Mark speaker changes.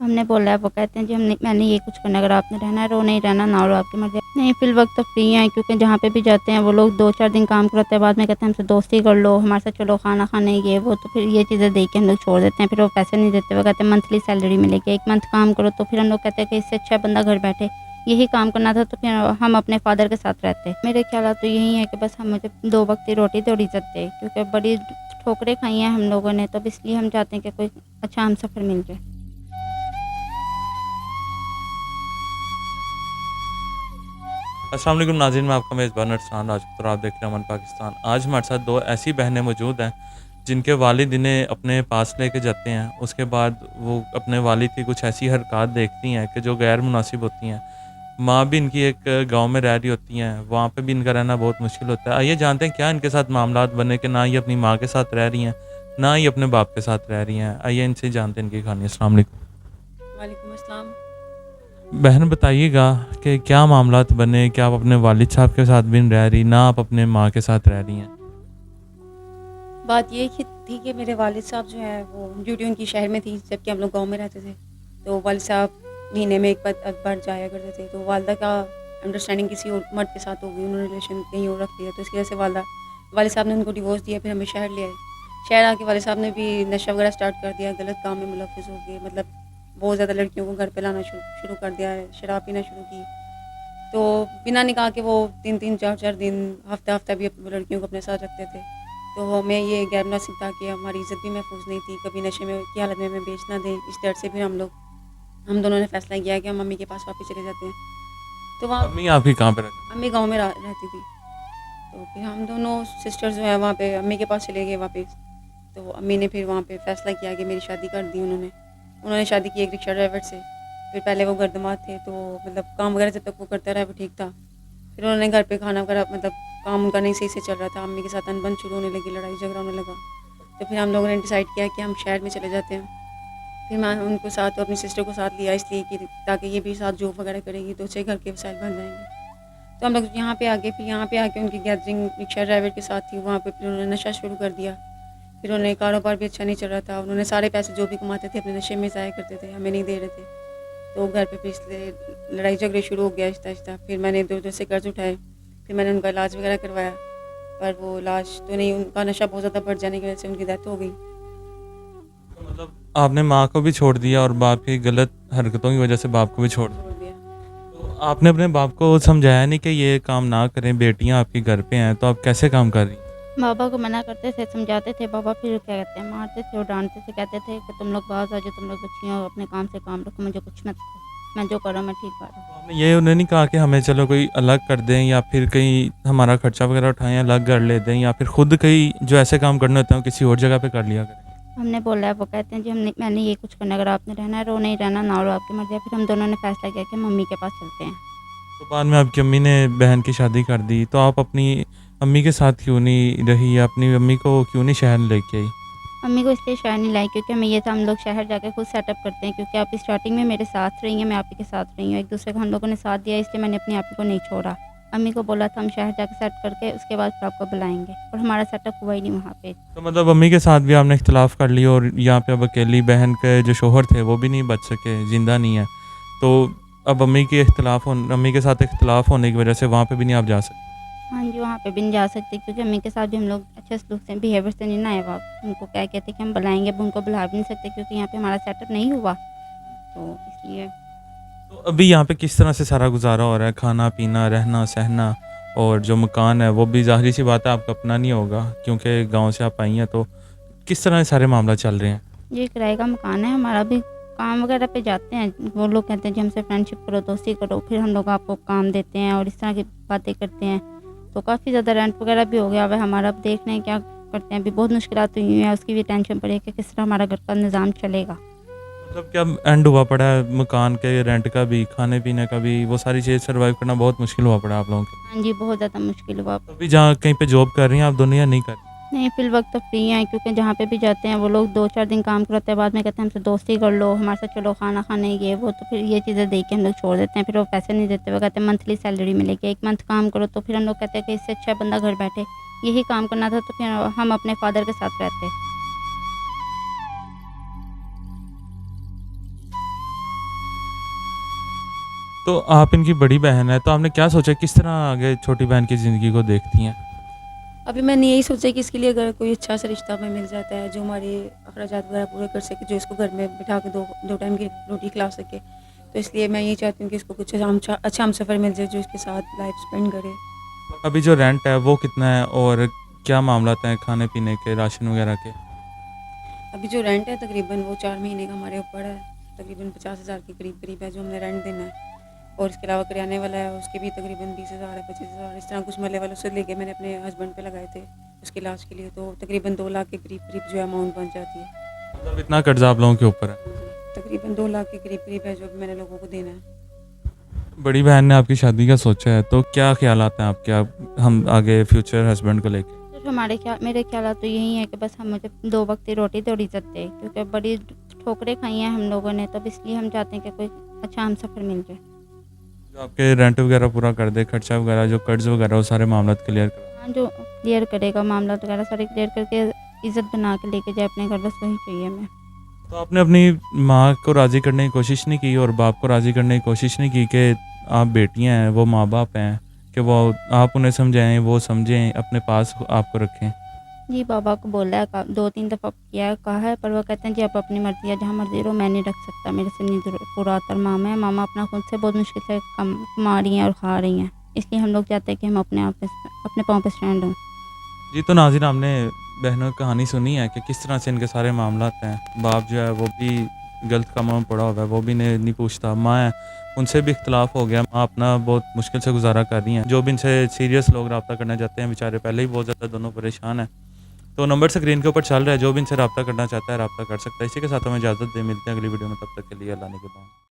Speaker 1: हमने बोला है, वो कहते हैं जी मैंने ये कुछ करना, अगर आपने रहना है रो, नहीं रहना ना रो, आपकी मर्ज़ी। नहीं, फिल वक्त तो फ्री हैं, क्योंकि जहाँ पे भी जाते हैं वो लोग 2-4 दिन काम करते हैं, बाद में कहते हैं हमसे दोस्ती कर लो, हमारे साथ चलो खाना खाने, ये वो, तो फिर ये चीज़ें देख के हम लोग छोड़ देते हैं। फिर वो पैसे नहीं देते, वो कहते हैं मंथली सैलरी मिलेगी, 1 मंथ काम करो, तो फिर हम लोग कहते हैं कि इससे अच्छा बंदा घर बैठे यही काम करना था, तो फिर हम अपने फादर के साथ रहते। मेरे ख्याल तो यही है कि बस हम मुझे 2 वक्त की रोटी तो इज़्ज़त दे, क्योंकि बड़ी ठोकरें खाई हैं हम लोगों ने, तो इसलिए हम चाहते हैं कि कोई अच्छा हमसफ़र मिल जाए।
Speaker 2: अस्सलाम वालेकुम नाज़रीन, मैं आपका मेज़बान अरसलान राजपूत और आप देख रहे हैं अमन पाकिस्तान। आज हमारे साथ 2 ऐसी बहनें मौजूद हैं जिनके वालिद इन्हें अपने पास लेके जाते हैं। उसके बाद वो अपने वालिद की कुछ ऐसी हरकत देखती हैं कि जो गैर मुनासिब होती हैं। माँ भी इनकी एक गाँव में रह रही होती हैं, वहाँ पे भी इनका रहना बहुत मुश्किल होता है। आइए जानते हैं क्या इनके साथ मामलात बने कि ना ये अपनी माँ के साथ रह रही हैं, ना ही अपने बाप के साथ रह रही हैं। आइए इनसे जानते हैं इनकी कहानी। अस्सलाम वालेकुम।
Speaker 3: वालेकुम अस्सलाम।
Speaker 2: बहन बताइएगा कि क्या मामलात बने, क्या आप अपने वालिद साहब के साथ भी नहीं रह रही, ना आप अपने माँ के साथ रह रही हैं?
Speaker 3: बात ये थी कि मेरे वालिद साहब जो है वो ड्यूटी उनकी शहर में थी, जबकि हम लोग गाँव में रहते थे। तो वालिद साहब महीने में एक बार जाया करते थे। तो वालिदा का अंडरस्टैंडिंग किसी और मर्द के साथ हो गई, उन्होंने रिलेशन कहीं और रख लिया, तो इसकी वजह से वालिद साहब ने उनको डिवोर्स दिया। फिर हमें शहर ले आए। शहर आके वालिद साहब ने भी नशा वगैरह स्टार्ट कर दिया, गलत काम में मुलव्वस हो गए, मतलब बहुत ज़्यादा लड़कियों को घर पे लाना शुरू कर दिया है, शराब पीना शुरू की। तो बिना निकाह के वो 3-3 4-4 दिन, हफ्ता-हफ्ता भी लड़कियों को अपने साथ रखते थे। तो हमें ये गैर मुनासिब था कि हमारी इज़्ज़त भी महफूज नहीं थी, कभी नशे में की हालत में हमें बेच ना दें। इस डर से फिर हम दोनों ने फ़ैसला किया कि हम मम्मी के पास वापस चले जाते हैं। तो वहाँ
Speaker 2: अम्मी आपकी कहाँ पे रहती?
Speaker 3: अम्मी गाँव में रहती थी। तो फिर हम दोनों सिस्टर्स जो है वहाँ पे अम्मी के पास चले गए वापस। तो अम्मी ने फिर वहाँ पे फ़ैसला किया कि मेरी शादी कर दी उन्होंने। उन्होंने शादी की एक रिक्शा ड्राइवर से। फिर पहले वो गर्दमात थे, तो मतलब काम वगैरह जब तक वो करता रहा वो ठीक था। फिर उन्होंने घर पे खाना वगैरह, मतलब काम उनका नहीं सही से चल रहा था, अम्मी के साथ अनबन शुरू होने लगी, लड़ाई झगड़ा होने लगा। तो फिर हम लोगों ने डिसाइड किया कि हम शहर में चले जाते हैं। फिर मैं उनको साथ, अपनी सिस्टर को साथ लिया, इसलिए कि ताकि ये भी साथ जॉब वगैरह करेगी तो उससे घर के वसाइल बन जाएंगे। तो हम लोग यहाँ पे आ गए। फिर यहाँ पे आके उनकी गैदरिंग रिक्शा ड्राइवर के साथ थी, वहाँ पे फिर उन्होंने नशा शुरू कर दिया। फिर उन्हें कारोबार भी अच्छा नहीं चल रहा था, उन्होंने सारे पैसे जो भी कमाते थे अपने नशे में ज़ाया करते थे, हमें नहीं दे रहे थे। तो घर पे फिर इसलिए लड़ाई झगड़े शुरू हो गया आहिस्ता आहिस्ता। फिर मैंने इधर उधर से कर्ज उठाए, फिर मैंने उनका इलाज वगैरह करवाया, पर वो इलाज तो नहीं, उनका नशा बहुत ज़्यादा बढ़ जाने की वजह से उनकी डेथ हो गई।
Speaker 2: तो मतलब आपने माँ को भी छोड़ दिया और बाप की गलत हरकतों की वजह से बाप को भी छोड़ दिया।
Speaker 3: छोड़ दिया।
Speaker 2: तो आपने अपने बाप को समझाया नहीं कि ये काम ना करें, बेटियां आपके घर पे हैं, तो आप कैसे काम कर रही?
Speaker 1: बाबा को मना करते थे, समझाते थे, बाबा फिर क्या कहते हैं मारते थे और डाँटते थे, कहते थे कि तुम लोग बाहर आ जाओ, तुम लोग बच्चियाँ हो, अपने काम से काम रखो, मुझे कुछ मत कहो, मैं जो कर रहा हूँ मैं ठीक कर रहा हूँ।
Speaker 2: तो आपने ये उन्हें नहीं कहा कि हमें चलो कोई अलग कर दें या फिर कहीं हमारा खर्चा वगैरह उठाएं, अलग कर ले दें, या फिर खुद कहीं जो ऐसे काम करने होते हैं वो किसी और जगह पे कर लिया करें?
Speaker 1: हमने बोला है, वो कहते हैं जी मैंने ये कुछ करना, अगर आपने रहना है रो, नहीं रहना ना रो, आपकी मर्ज़ी है। फिर हम दोनों ने फ़ैसला किया कि मम्मी के पास चलते हैं।
Speaker 2: तो बाद में आपकी अम्मी ने बहन की शादी कर दी, तो आप अपनी अम्मी के साथ क्यों नहीं रही या अपनी अम्मी को क्यों नहीं शहर लेके आई?
Speaker 1: मम्मी को इसलिए शहर नहीं लाई, क्योंकि हमें ये था हम लोग शहर जाकर खुद सेटअप करते हैं, क्योंकि आप स्टार्टिंग में मेरे साथ रही हैं, मैं आप ही के साथ रही हूँ, एक दूसरे को हम लोगों ने साथ दिया, इसलिए मैंने अपनी आप ही को नहीं छोड़ा। अम्मी को बोला था हम शहर जाकर सेट करके उसके बाद फिर आपको बुलाएंगे, और हमारा सेटअप हुआ ही नहीं वहाँ पे।
Speaker 2: तो मतलब अम्मी के साथ भी आपने इख्तिलाफ़ कर लिया और यहाँ पे अब अकेली बहन के जो शौहर थे वो भी नहीं बच सके, ज़िंदा नहीं है। तो अब अम्मी के साथ इख्तिलाफ़ होने की वजह से वहाँ पे भी नहीं आप जा सकते।
Speaker 1: हाँ जी, वहाँ पे भी नहीं जा सकते, क्योंकि अम्मी के साथ भी हम लोग अच्छे सलूक से, बिहेवियर से नहीं ना आए। वहाँ उनको क्या कहते कि हम बुलाएंगे, अब उनको बुला भी नहीं सकते, क्योंकि यहाँ पे हमारा सेटअप नहीं हुआ, तो इसलिए।
Speaker 2: तो अभी यहाँ पे किस तरह से सारा गुज़ारा हो रहा है? खाना-पीना, रहना-सहना और जो मकान है वो भी ज़ाहिर-सी बात है आपका अपना नहीं होगा क्योंकि गाँव से आप आई हैं, तो किस तरह ये सारे मामला चल रहे हैं?
Speaker 1: ये किराए का मकान है हमारा, भी काम वगैरह पे जाते हैं, वो लोग कहते हैं जी हमसे फ्रेंडशिप करो, दोस्ती करो, फिर हम लोग आपको काम देते हैं और इस तरह की बातें करते हैं। तो काफ़ी ज़्यादा रेंट वगैरह भी हो गया हुआ है हमारा, अब देख रहे हैं क्या करते हैं। अभी बहुत मुश्किलात हुई हैं, उसकी भी टेंशन पड़ी है कि किस तरह हमारा घर का निज़ाम चलेगा।
Speaker 2: मतलब क्या एंड हुआ पड़ा है मकान के रेंट का भी, खाने-पीने का भी, वो सारी चीज़ सर्वाइव करना बहुत मुश्किल हुआ पड़ा है आप लोगों के लिए?
Speaker 1: हाँ जी, बहुत ज़्यादा मुश्किल हुआ।
Speaker 2: तो अभी जहाँ कहीं पे जॉब कर रही हैं आप दोनों या नहीं कर रही?
Speaker 1: नहीं, फिल वक्त तो फ्री हैं, क्योंकि जहाँ पे भी जाते हैं वो लोग 2-4 दिन काम करते हैं, बाद में कहते हैं हमसे दोस्ती कर लो, हमारे साथ चलो खाना खाने, ये वो, तो फिर ये चीज़ें देख के हम लोग छोड़ देते हैं। फिर वो पैसे नहीं देते, वो कहते हैं मंथली सैलरी मिलेगी, 1 मंथ काम करो, तो फिर हम लोग कहते हैं कि इससे अच्छा बंदा घर बैठे यही काम करना था, तो फिर हम अपने फादर के साथ रहते।
Speaker 2: तो आप इनकी बड़ी बहन है, तो आपने क्या सोचा किस तरह आगे छोटी बहन की ज़िंदगी को देखती हैं?
Speaker 3: अभी मैंने यही सोचा कि इसके लिए अगर कोई अच्छा सा रिश्ता हमें मिल जाता है जो हमारे अखराजात वगैरह पूरे कर सके, जो इसको घर में बिठा के दो टाइम की रोटी खिला सके, तो इसलिए मैं यही चाहती हूँ कि इसको कुछ अच्छा हम सफ़र मिल जाए जो इसके साथ लाइफ स्पेंड करे।
Speaker 2: अभी जो रेंट है वो कितना है और क्या मामलात हैं खाने-पीने के, राशन वगैरह के?
Speaker 3: अभी जो रेंट है तकरीबन वो 4 महीने का हमारे ऊपर है, तकरीबन 50,000 के करीब है जो हमने रेंट देना है। और इसके अलावा किराने वाला है, उसके भी तकरीबन 20,000 है, 25,000 इस तरह कुछ मरले वालों से लेके मैंने अपने हस्बैंड पे लगाए थे उसके इलाज के लिए, तो तकरीबन 2 लाख के करीब जो है अमाउंट बन जाती है।
Speaker 2: मतलब इतना कर्ज़ा आप लोगों के ऊपर है।
Speaker 3: तकरीबन 2 लाख के करीब है जो मैंने लोगों को देना है।
Speaker 2: बड़ी बहन ने आपकी शादी का सोचा है, तो क्या ख़्यालात हैं आपके आप हम आगे फ्यूचर हस्बैंड को लेके?
Speaker 1: सिर्फ मेरे ख्याल तो यही है कि बस हम मुझे 2 वक्त की रोटी तो इज़्ज़त दे, क्योंकि बड़ी ठोकरें खाई हैं हम लोगों ने, तो इसलिए हम चाहते हैं कि कोई अच्छा हम सफ़र मिल जाए।
Speaker 2: जो आपके रेंट वगैरह पूरा कर दे, खर्चा वगैरह, जो कर्ज़ वगैरह वो सारे मामलात क्लियर करा।
Speaker 1: हाँ, जो क्लियर करेगा मामला वगैरह सारे क्लियर करके इज़्ज़त बना के लेके जाए अपने घर, बस वही चाहिए हमें।
Speaker 2: तो आपने अपनी माँ को राज़ी करने की कोशिश नहीं की और बाप को राज़ी करने की कोशिश नहीं की कि आप बेटियां हैं, वो माँ-बाप हैं, कि वो आप उन्हें समझाएँ, वो समझें, अपने पास आपको रखें?
Speaker 1: जी, बाबा को बोला है, 2-3 दफ़ा किया है, कहा है, पर वो कहते हैं जी आप अपनी मर्ज़ी है, जहाँ मर्ज़ी रहो, मैं नहीं रख सकता, मेरे से नहीं पूरा आता। और मामा है, मामा अपना खुद से बहुत मुश्किल से कमा रही हैं और खा रही हैं, इसलिए हम लोग चाहते हैं कि हम अपने पाँव पे स्टैंड हों।
Speaker 2: जी, तो नाज़रीन आपने बहनों की कहानी सुनी है कि किस तरह से इनके सारे मामलात हैं। बाप जो है वो भी गलत कामों में पड़ा हुआ है, वो भी नहीं पूछता। माँ है, उनसे भी इख्तिलाफ़ हो गया। माँ अपना बहुत मुश्किल से गुज़ारा कर रही हैं। जो भी इनसे सीरियस लोग रब्ता करना चाहते हैं, बेचारे पहले ही बहुत ज़्यादा दोनों परेशान हैं। तो नंबर स्क्रीन के ऊपर चल रहा है, जो भी इनसे रब्ता करना चाहता है रब्ता कर सकता है। इसी के साथ हमें इजाज़त दें, मिलते हैं अगली वीडियो में, तब तक के लिए अल्लाह निगहबान।